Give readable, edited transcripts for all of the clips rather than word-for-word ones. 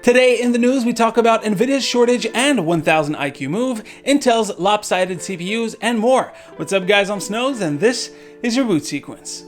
Today in the news, we talk about Nvidia's shortage and 1000 IQ move, Intel's lopsided CPUs, and more. What's up guys, I'm Snows, and this is your boot sequence.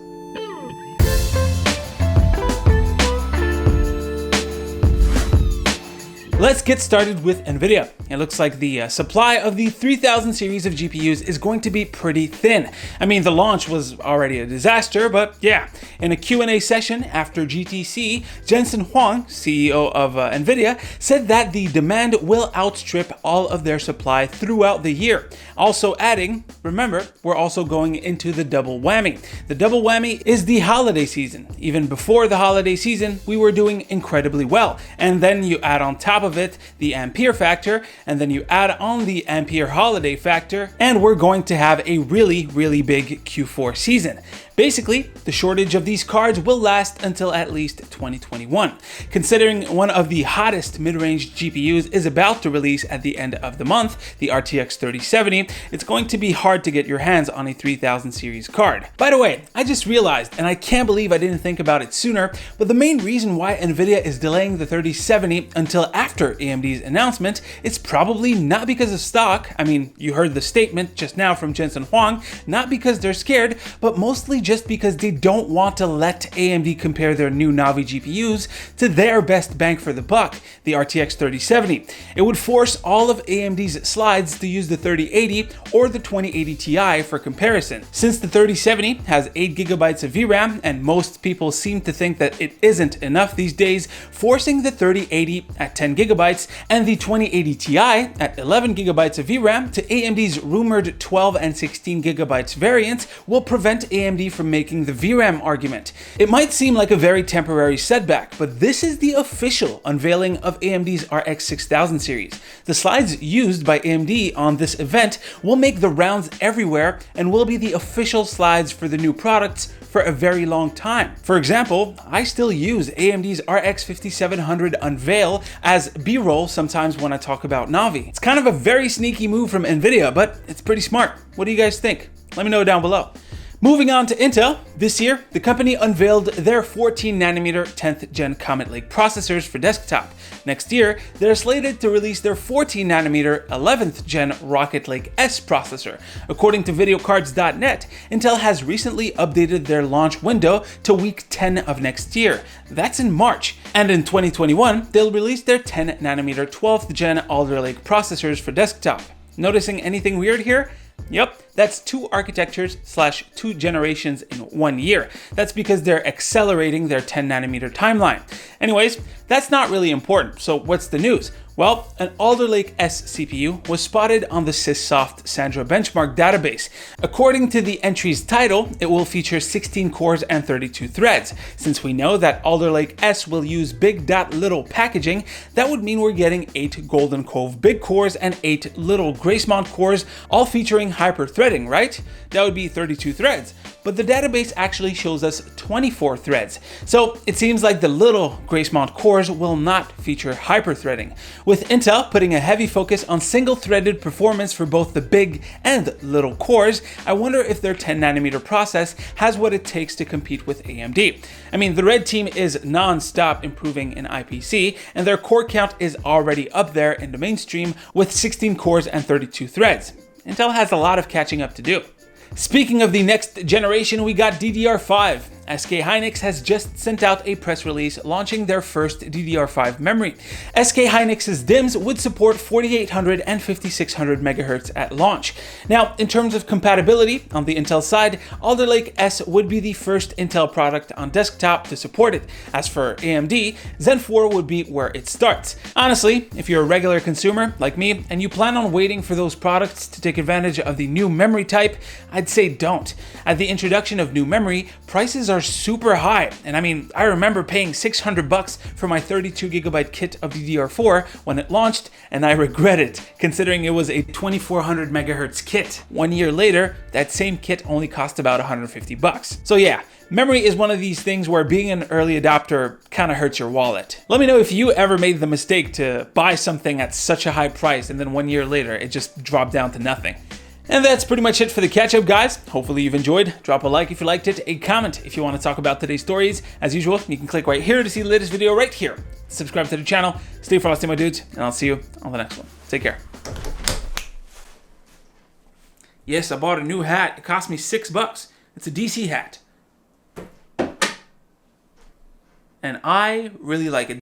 Let's get started with Nvidia. It looks like the supply of the 3000 series of GPUs is going to be pretty thin. I mean, the launch was already a disaster, but yeah. In a Q&A session after GTC, Jensen Huang, CEO of Nvidia, said that the demand will outstrip all of their supply throughout the year. Also adding, remember, we're also going into the double whammy. The double whammy is the holiday season. Even before the holiday season, we were doing incredibly well. And then you add on top of it the Ampere factor, and then you add on the Ampere holiday factor, and we're going to have a really big Q4 season. Basically, the shortage of these cards will last until at least 2021. Considering one of the hottest mid-range GPUs is about to release at the end of the month, the RTX 3070, it's going to be hard to get your hands on a 3000 series card. By the way, I just realized, and I can't believe I didn't think about it sooner, but the main reason why Nvidia is delaying the 3070 until after AMD's announcement is probably not because of stock. I mean, you heard the statement just now from Jensen Huang, not because they're scared, but mostly just because they don't want to let AMD compare their new Navi GPUs to their best bang for the buck, the RTX 3070. It would force all of AMD's slides to use the 3080 or the 2080 Ti for comparison. Since the 3070 has 8GB of VRAM, and most people seem to think that it isn't enough these days, forcing the 3080 at 10GB and the 2080 Ti at 11GB of VRAM to AMD's rumored 12 and 16GB variants will prevent AMD from making the VRAM argument. It might seem like a very temporary setback, but this is the official unveiling of AMD's RX 6000 series. The slides used by AMD on this event will make the rounds everywhere and will be the official slides for the new products for a very long time. For example, I still use AMD's RX 5700 unveil as B-roll sometimes when I talk about Navi. It's kind of a very sneaky move from Nvidia, but it's pretty smart. What do you guys think? Let me know down below. Moving on to Intel, this year, the company unveiled their 14nm 10th gen Comet Lake processors for desktop. Next year, they're slated to release their 14nm 11th gen Rocket Lake S processor. According to videocards.net, Intel has recently updated their launch window to week 10 of next year. That's in March. And in 2021, they'll release their 10nm 12th gen Alder Lake processors for desktop. Noticing anything weird here? Yep, that's 2 architectures / 2 generations in 1 year. That's because they're accelerating their 10nm timeline. Anyways, that's not really important, so what's the news? Well, an Alder Lake S CPU was spotted on the Syssoft Sandra benchmark database. According to the entry's title, it will feature 16 cores and 32 threads. Since we know that Alder Lake S will use big.little packaging, that would mean we're getting 8 Golden Cove big cores and 8 little Gracemont cores, all featuring hyper-threading, right? That would be 32 threads. But the database actually shows us 24 threads. So it seems like the little Gracemont cores will not feature hyper-threading. With Intel putting a heavy focus on single-threaded performance for both the big and little cores, I wonder if their 10nm process has what it takes to compete with AMD. I mean, the Red team is non-stop improving in IPC, and their core count is already up there in the mainstream with 16 cores and 32 threads. Intel has a lot of catching up to do. Speaking of the next generation, we got DDR5. SK Hynix has just sent out a press release launching their first DDR5 memory. SK Hynix's DIMMs would support 4800 and 5600 MHz at launch. Now, in terms of compatibility, on the Intel side, Alder Lake S would be the first Intel product on desktop to support it. As for AMD, Zen 4 would be where it starts. Honestly, if you're a regular consumer like me and you plan on waiting for those products to take advantage of the new memory type, I'd say don't. At the introduction of new memory, prices are super high, and I mean, I remember paying $600 for my 32GB kit of DDR4 when it launched, and I regret it, considering it was a 2400 MHz kit. 1 year later, that same kit only cost about $150. So yeah, memory is one of these things where being an early adopter kind of hurts your wallet. Let me know if you ever made the mistake to buy something at such a high price and then 1 year later it just dropped down to nothing. And that's pretty much it for the catch-up, guys. Hopefully you've enjoyed. Drop a like if you liked it, a comment if you want to talk about today's stories. As usual, you can click right here to see the latest video right here. Subscribe to the channel. Stay frosty, my dudes, and I'll see you on the next one. Take care. Yes, I bought a new hat. It cost me $6. It's a DC hat. And I really like it.